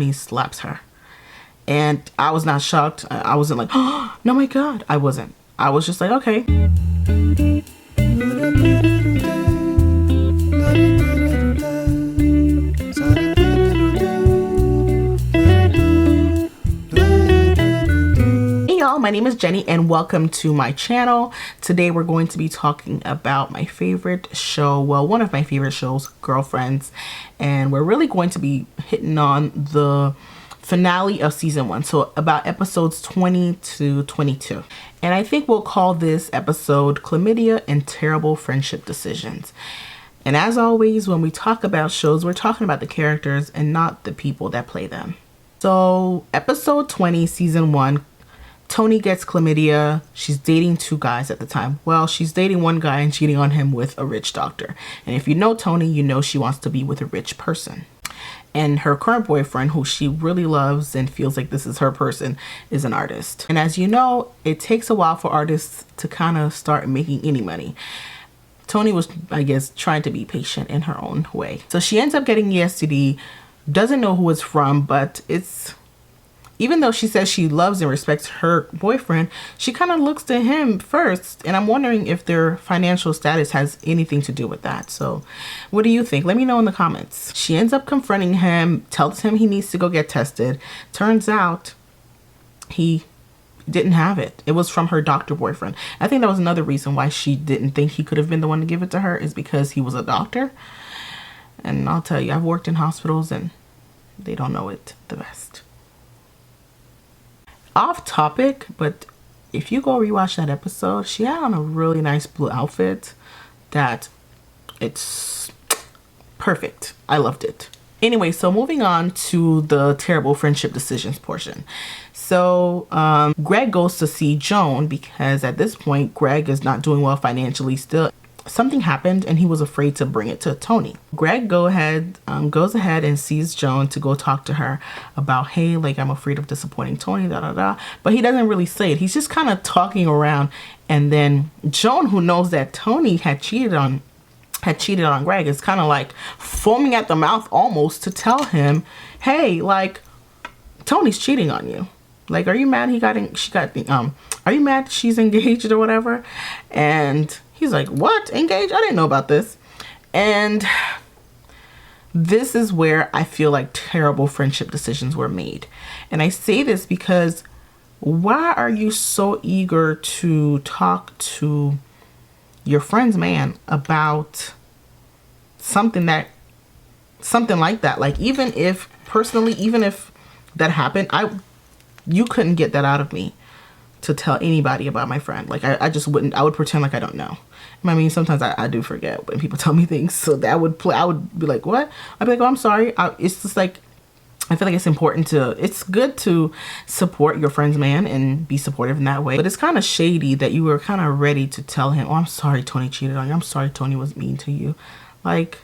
He slaps her. And I was not shocked. I wasn't like, oh, no, my God. I wasn't. I was just like, okay. Hey y'all, my name is Jenny and welcome to my channel. Today we're going to be talking about my favorite show. Well, one of my favorite shows, Girlfriends. And we're really going to be hitting on the finale of season 1, so about episodes 20 to 22, and I think we'll call this episode Chlamydia and Terrible Friendship Decisions. And as always, when we talk about shows, we're talking about the characters and not the people that play them. So episode 20, season 1, Toni gets chlamydia. She's dating 2 guys at the time. Well, she's dating one guy and cheating on him with a rich doctor. And if you know Toni, you know she wants to be with a rich person. And her current boyfriend, who she really loves and feels like this is her person, is an artist. And as you know, it takes a while for artists to kind of start making any money. Toni was, I guess, trying to be patient in her own way. So she ends up getting the STD, doesn't know who it's from, but it's... Even though she says she loves and respects her boyfriend, she kind of looks to him first. And I'm wondering if their financial status has anything to do with that. So what do you think? Let me know in the comments. She ends up confronting him, tells him he needs to go get tested. Turns out he didn't have it. It was from her doctor boyfriend. I think that was another reason why she didn't think he could have been the one to give it to her, is because he was a doctor. And I'll tell you, I've worked in hospitals and they don't know it the best. Off topic, but if you go rewatch that episode, she had on a really nice blue outfit that it's perfect. I loved it. Anyway, so moving on to the terrible friendship decisions portion. So Greg goes to see Joan because at this point Greg is not doing well financially still. Something happened and he was afraid to bring it to Toni. Greg goes ahead and sees Joan to go talk to her about, hey, like, I'm afraid of disappointing Toni, da da da. But he doesn't really say it. He's just kind of talking around. And then Joan, who knows that Toni had cheated on Greg, is kind of like foaming at the mouth almost to tell him, hey, like, Toni's cheating on you. Like, are you mad are you mad she's engaged or whatever? And he's like, what? Engaged? I didn't know about this. And this is where I feel like terrible friendship decisions were made. And I say this because why are you so eager to talk to your friend's man about something like that? Like, even if that happened, you couldn't get that out of me to tell anybody about my friend. Like, I just wouldn't. I would pretend like I don't know. I mean, sometimes I do forget when people tell me things. So that I would be like, what? I'd be like, oh, I'm sorry. It's just like, I feel like it's good to support your friend's man and be supportive in that way. But it's kind of shady that you were kind of ready to tell him, oh, I'm sorry Toni cheated on you. I'm sorry Toni was mean to you. Like,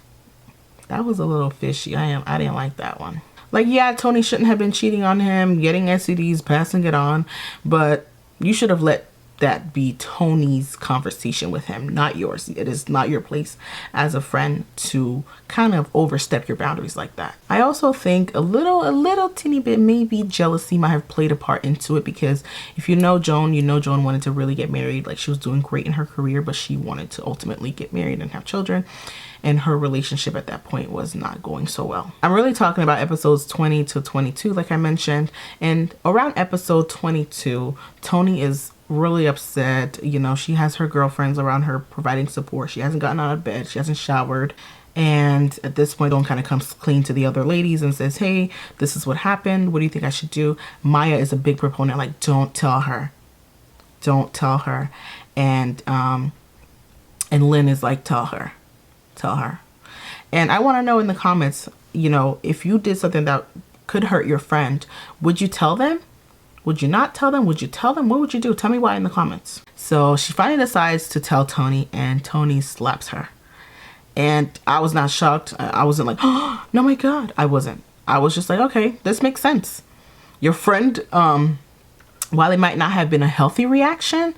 that was a little fishy. I didn't like that one. Like, yeah, Toni shouldn't have been cheating on him, getting STDs, passing it on, but you should have let that be Toni's conversation with him, not yours. It is not your place as a friend to kind of overstep your boundaries like that. I also think a little teeny bit, maybe jealousy might have played a part into it, because if you know Joan, Joan wanted to really get married. Like, she was doing great in her career, but she wanted to ultimately get married and have children. And her relationship at that point was not going so well. I'm really talking about episodes 20 to 22, like I mentioned. And around episode 22, Toni is really upset. You know, she has her girlfriends around her providing support. She hasn't gotten out of bed. She hasn't showered. And at this point, Dawn kind of comes clean to the other ladies and says, hey, this is what happened. What do you think I should do? Maya is a big proponent, like, don't tell her. Don't tell her. And Lynn is like, tell her. Tell her. And I want to know in the comments, you know, if you did something that could hurt your friend, would you tell them? Would you not tell them? Would you tell them? What would you do? Tell me why in the comments. So she finally decides to tell Toni, and Toni slaps her. And I was not shocked. I wasn't like, oh, no, my God. I wasn't. I was just like, okay, this makes sense. Your friend, while it might not have been a healthy reaction,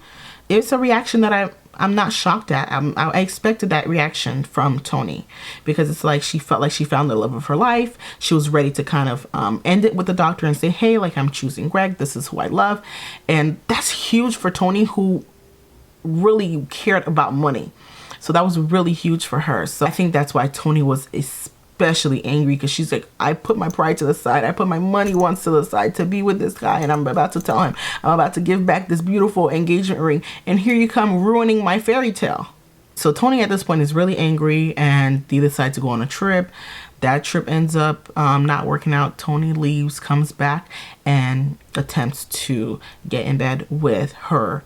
it's a reaction that I'm not shocked at. I expected that reaction from Tony, because it's like she felt like she found the love of her life. She was ready to kind of end it with the doctor and say, hey, like, I'm choosing Greg. This is who I love. And that's huge for Tony, who really cared about money. So that was really huge for her. So I think that's why Tony was especially angry, because she's like, I put my pride to the side. I put my money once to the side to be with this guy, and I'm about to tell him I'm about to give back this beautiful engagement ring, and here you come ruining my fairy tale. So Tony at this point is really angry, and they decide to go on a trip. That trip ends up not working out. Tony leaves, comes back, and attempts to get in bed with her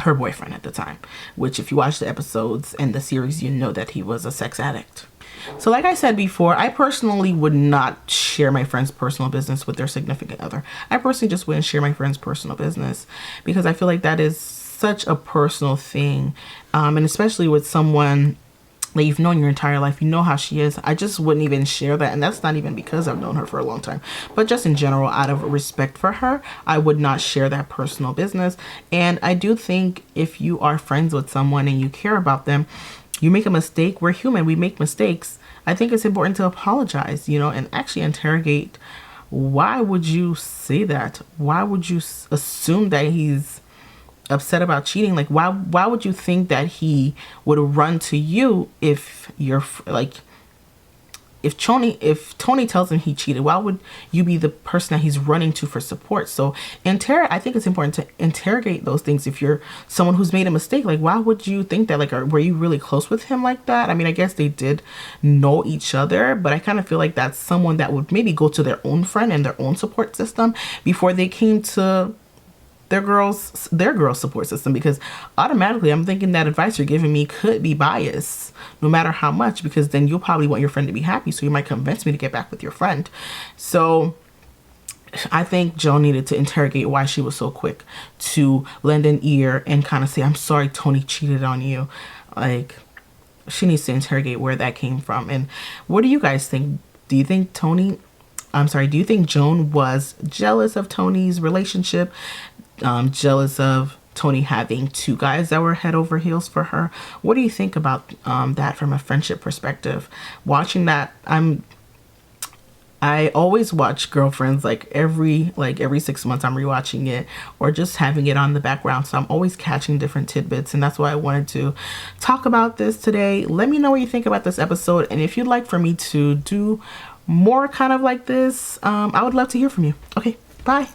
boyfriend at the time, which, if you watch the episodes and the series, you know that he was a sex addict. So like I said before, I personally would not share my friend's personal business with their significant other. I personally just wouldn't share my friend's personal business, because I feel like that is such a personal thing. And especially with someone that you've known your entire life, you know how she is. I just wouldn't even share that. And that's not even because I've known her for a long time, but just in general, out of respect for her, I would not share that personal business. And I do think if you are friends with someone and you care about them, you make a mistake. We're human. We make mistakes. I think it's important to apologize, and actually interrogate. Why would you say that? Why would you assume that he's upset about cheating? Like, why would you think that he would run to you if you're like, if Tony tells him he cheated, why would you be the person that he's running to for support? So I think it's important to interrogate those things. If you're someone who's made a mistake, like, why would you think that? Like, were you really close with him like that? I mean, I guess they did know each other, but I kind of feel like that's someone that would maybe go to their own friend and their own support system before they came to their girl's support system, because automatically I'm thinking that advice you're giving me could be biased, no matter how much, because then you'll probably want your friend to be happy, so you might convince me to get back with your friend. So I think Joan needed to interrogate why she was so quick to lend an ear and kind of say, I'm sorry Tony cheated on you. Like, she needs to interrogate where that came from. And what do you guys think? Do you think Joan was jealous of Tony's relationship? Jealous of Tony having two guys that were head over heels for her? What do you think about that from a friendship perspective? Watching that, I always watch Girlfriends every 6 months. I'm rewatching it or just having it on the background, so I'm always catching different tidbits, and that's why I wanted to talk about this today. Let me know what you think about this episode, and if you'd like for me to do more kind of like this, I would love to hear from you. Okay, bye.